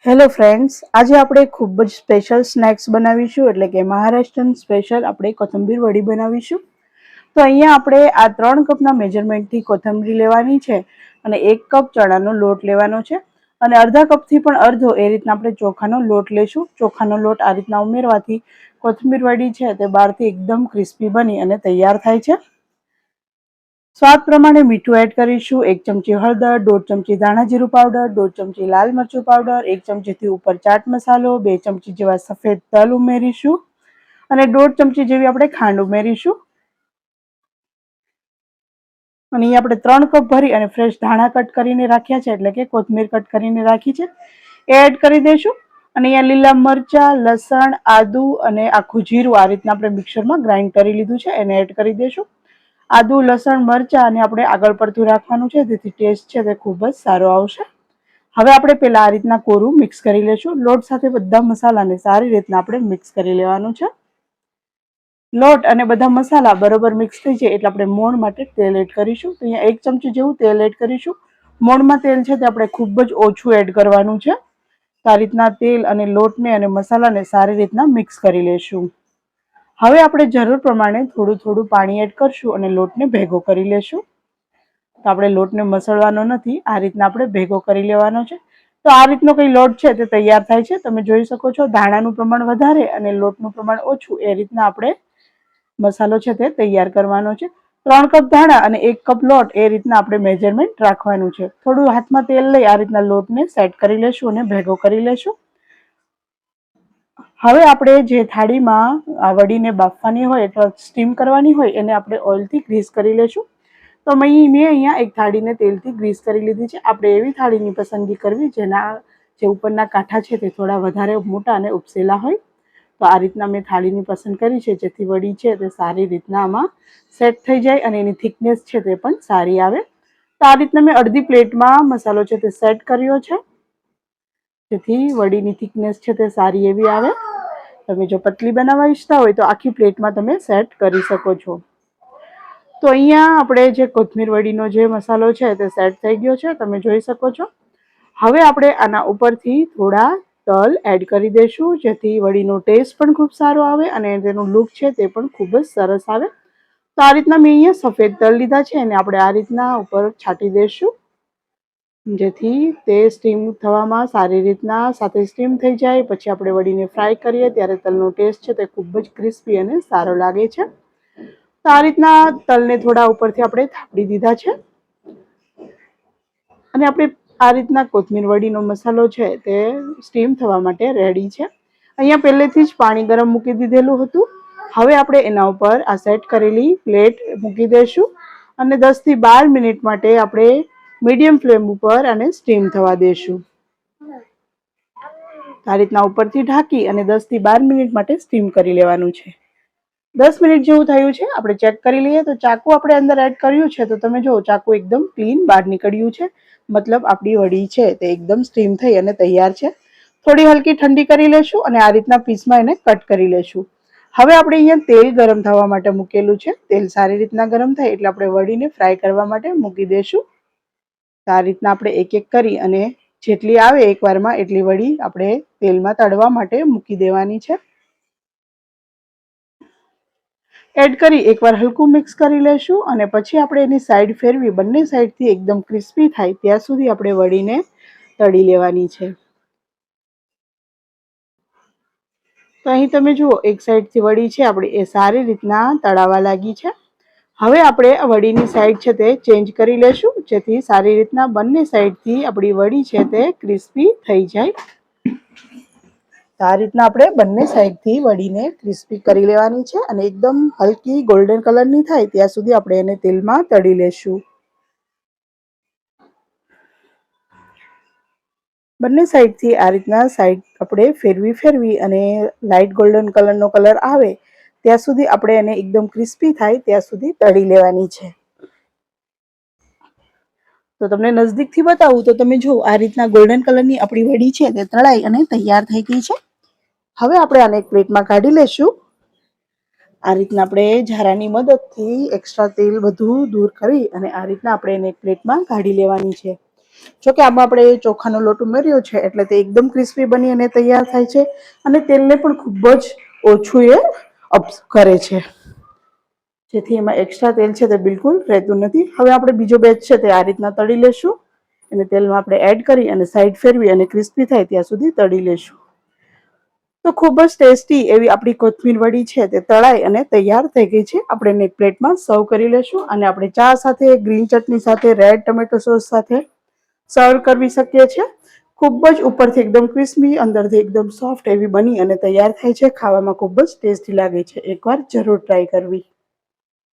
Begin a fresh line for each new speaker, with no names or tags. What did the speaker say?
Hello friends, આજે આપણે ખૂબ જ સ્પેશિયલ સ્નેક્સ બનાવીશું, એટલે કે મહારાષ્ટ્રન સ્પેશિયલ આપણે કોથંબીર વડી બનાવીશું. તો અહીંયા આપણે આ 3 કપના મેજરમેન્ટથી કોથંબીર લેવાની છે અને 1 કપ ચણાનો લોટ લેવાનો છે અને અડધા કપથી પણ અડધો એ રીતના આપણે ચોખાનો લોટ લેશું. ચોખાનો લોટ આ રીતના ઉમેરવાથી કોથંબીર વડી છે તે બહારથી એકદમ ક્રિસ્પી બની અને તૈયાર થાય છે. સ્વાદ પ્રમાણે મીઠું એડ કરીશું, 1 ચમચી હળદર, 1.5 ચમચી ધાણા જીરું પાવડર, 1.5 ચમચી લાલ મરચું પાવડર, 1 ચમચીથી ઉપર ચાટ મસાલો, 2 ચમચી જેવા સફેદ તલ ઉમેરીશું અને 1.5 ચમચી જેવી આપણે ખાંડ ઉમેરીશું. અને અહીં આપણે 3 કપ ભરી અને ફ્રેશ ધાણા કટ કરીને રાખ્યા છે, એટલે કે કોથમીર કટ કરીને રાખી છે, એ એડ કરી દઈશું. અને અહીંયા લીલા મરચા, લસણ, આદુ અને આખું જીરું આ રીતના આપણે મિક્સરમાં ગ્રાઇન્ડ કરી લીધું છે, એને એડ કરી દઈશું. આદુ, લસણ, મરચા અને આપણે આગળ પડતું રાખવાનું છે, જેથી ટેસ્ટ છે તે ખૂબ જ સારો આવશે. હવે આપણે પહેલા આ રીતના કોરું મિક્સ કરી લઈશું. લોટ સાથે બધા મસાલાને સારી રીતના આપણે મિક્સ કરી લેવાનું છે. લોટ અને બધા મસાલા બરોબર મિક્સ થઈ જાય એટલે આપણે મોણ માટે તેલ એડ કરીશું. તો અહીંયા 1 ચમચી જેવું તેલ એડ કરીશું. મોણમાં તેલ છે તે આપણે ખૂબ જ ઓછું એડ કરવાનું છે. તો આ રીતના તેલ અને લોટને અને મસાલાને સારી રીતના મિક્સ કરી લેશું. હવે આપણે જરૂર પ્રમાણે થોડું થોડું પાણી એડ કરશું અને લોટને ભેગો કરી લેશું. તો આપણે લોટને મસળવાનો નથી, આ રીતના આપણે ભેગો કરી લેવાનો છે. તો આ રીતનો કંઈ લોટ છે તે તૈયાર થાય છે. તમે જોઈ શકો છો, ધાણાનું પ્રમાણ વધારે અને લોટનું પ્રમાણ ઓછું, એ રીતના આપણે મસાલો છે તે તૈયાર કરવાનો છે. 3 કપ ધાણા અને 1 કપ લોટ, એ રીતના આપણે મેજરમેન્ટ રાખવાનું છે. થોડું હાથમાં તેલ લઈ આ રીતના લોટને સેટ કરી લેશું અને ભેગો કરી લેશું. હવે આપણે જે થાળીમાં આ વડીને બાફવાની હોય અથવા સ્ટીમ કરવાની હોય એને આપણે ઓઇલથી ગ્રીસ કરી લેશું. તો મેં અહીંયા એક થાળીને તેલથી ગ્રીસ કરી લીધી છે. આપણે એવી થાળીની પસંદગી કરવી જેના જે ઉપરના કાંઠા છે તે થોડા વધારે મોટા અને ઉપસેલા હોય. તો આ રીતના મેં થાળીની પસંદ કરી છે, જેથી વડી છે તે સારી રીતના આમાં સેટ થઈ જાય અને એની થિકનેસ છે તે પણ સારી આવે. તો આ રીતના મેં અડધી પ્લેટમાં મસાલો છે તે સેટ કર્યો છે, જેથી વડીની થિકનેસ છે તે સારી એવી આવે. તમે જો પતલી બનાવવા ઈચ્છતા હોય તો આખી પ્લેટમાં તમે સેટ કરી શકો છો. તો અહીંયા આપણે જે કોથમીર વડીનો જે મસાલો છે તે સેટ થઈ ગયો છે, તમે જોઈ શકો છો. હવે આપણે આના ઉપરથી થોડા તલ એડ કરી દઈશું, જેથી વડીનો ટેસ્ટ પણ ખૂબ સારો આવે અને તેનો લુક છે તે પણ ખૂબ જ સરસ આવે. તો આ રીતના મેં અહીંયા સફેદ તલ લીધા છે અને આપણે આ રીતના ઉપર છાંટી દઈશું, જેથી તે સ્ટીમ થવામાં સારી રીતના સાથે સ્ટીમ થઈ જાય. પછી આપણે વડીને ફ્રાય કરીએ ત્યારે તલનો ટેસ્ટ છે તે ખૂબ જ ક્રિસ્પી અને સારો લાગે છે. તો આ રીતના તલને થોડા ઉપરથી આપણે થાપડી દીધા છે અને આપણે આ રીતના કોથમીર વડીનો મસાલો છે તે સ્ટીમ થવા માટે રેડી છે. અહીંયા પહેલેથી જ પાણી ગરમ મૂકી દીધેલું હતું. હવે આપણે એના ઉપર આ સેટ કરેલી પ્લેટ મૂકી દઈશું અને 10 થી 12 મિનિટ માટે આપણે મીડિયમ ફ્લેમ ઉપર આને સ્ટીમ થવા દેશું. આ રીતના ઉપરથી ઢાંકી અને 10 થી 12 મિનિટ માટે સ્ટીમ કરી લેવાનું છે. 10 મિનિટ જેવું થયું છે, આપણે ચેક કરી લઈએ. તો ચાકુ આપણે અંદર એડ કર્યું છે, તો તમે જો ચાકુ એકદમ ક્લીન બહાર નીકળ્યું છે, મતલબ આપણી વડી છે તે એકદમ સ્ટીમ થઈ અને તૈયાર છે. થોડી હલકી ઠંડી કરી લેશું અને આ રીતના પીસમાં એને કટ કરી લેશું. હવે આપણે અહીંયા તેલ ગરમ થવા માટે મૂકેલું છે. તેલ સારી રીતના ગરમ થાય એટલે આપણે વડીને ફ્રાય કરવા માટે મૂકી દઈશું. આ રીતના આપણે એક એક કરી અને જેટલી આવે એકવારમાં એટલી વડી આપણે તેલમાં તળવા માટે મૂકી દેવાની છે. એડ કરી એકવાર હલકું મિક્સ કરી લેશું અને પછી આપણે એની સાઈડ ફેરવી બંને સાઈડથી એકદમ ક્રિસ્પી થાય ત્યાં સુધી આપણે વડીને તળી લેવાની છે. તો અહીં તમે જુઓ, એક સાઈડથી વડી છે આપણી એ સારી રીતના તળાવા લાગી છે. હવે આપણે વડીની સાઈડ છે તે ચેન્જ કરી લેશું, જેથી સારી રીતના બંને સાઈડથી આપણી વડી છે તે ક્રિસ્પી થઈ જાય. આ રીતના આપણે બંને સાઈડથી વડીને ક્રિસ્પી કરી લેવાની છે અને એકદમ હલકી ગોલ્ડન કલરની થાય ત્યાં સુધી આપણે એને તેલમાં તળી લેશું. બંને સાઈડથી આ રીતના સાઈડ આપણે ફેરવી અને લાઇટ ગોલ્ડન કલરનો કલર આવે ત્યાં સુધી આપણે એને એકદમ ક્રિસ્પી થાય ત્યાં સુધી તળી લેવાની છે. તો તમને નજદીકથી બતાવું તો તમે જો આ રીતના ગોલ્ડન કલરની આપણી વડી છે તે તળાઈ અને તૈયાર થઈ ગઈ છે. હવે આપણે આને એક પ્લેટમાં કાઢી લેશું. આ રીતના આપણે ઝારાની મદદથી એક્સ્ટ્રા તેલ બધું દૂર કરી અને આ રીતના આપણે એને એક પ્લેટમાં કાઢી લેવાની છે. જોકે આમાં આપણે ચોખાનો લોટ ઉમેર્યો છે એટલે તે એકદમ ક્રિસ્પી બની અને તૈયાર થાય છે અને તેલને પણ ખૂબ જ ઓછું એ અબ્ઝ કરે છે, જેથી એમાં એક્સ્ટ્રા તેલ છે તે બિલકુલ રહેતું નથી. હવે આપણે બીજો બેચ છે તે આ રીતના તળી લેશું અને તેલમાં આપણે એડ કરી અને સાઈડ ફેરવી અને ક્રિસ્પી થાય ત્યાં સુધી તળી લેશું. તો ખૂબ જ ટેસ્ટી એવી આપણી કોથમીર વડી છે તે તળાઈ અને તૈયાર થઈ ગઈ છે. આપણે એને એક પ્લેટમાં સર્વ કરી લેશું અને આપણે ચા સાથે, ગ્રીન ચટણી સાથે, રેડ ટમેટો સોસ સાથે સર્વ કરી શકીએ છીએ. ખૂબ જ ઉપરથી એકદમ ક્રિસ્પી, અંદરથી એકદમ સોફ્ટ એવી બની અને તૈયાર થાય છે. ખાવામાં ખૂબ જ ટેસ્ટી લાગે છે. એકવાર જરૂર ટ્રાય કરવી.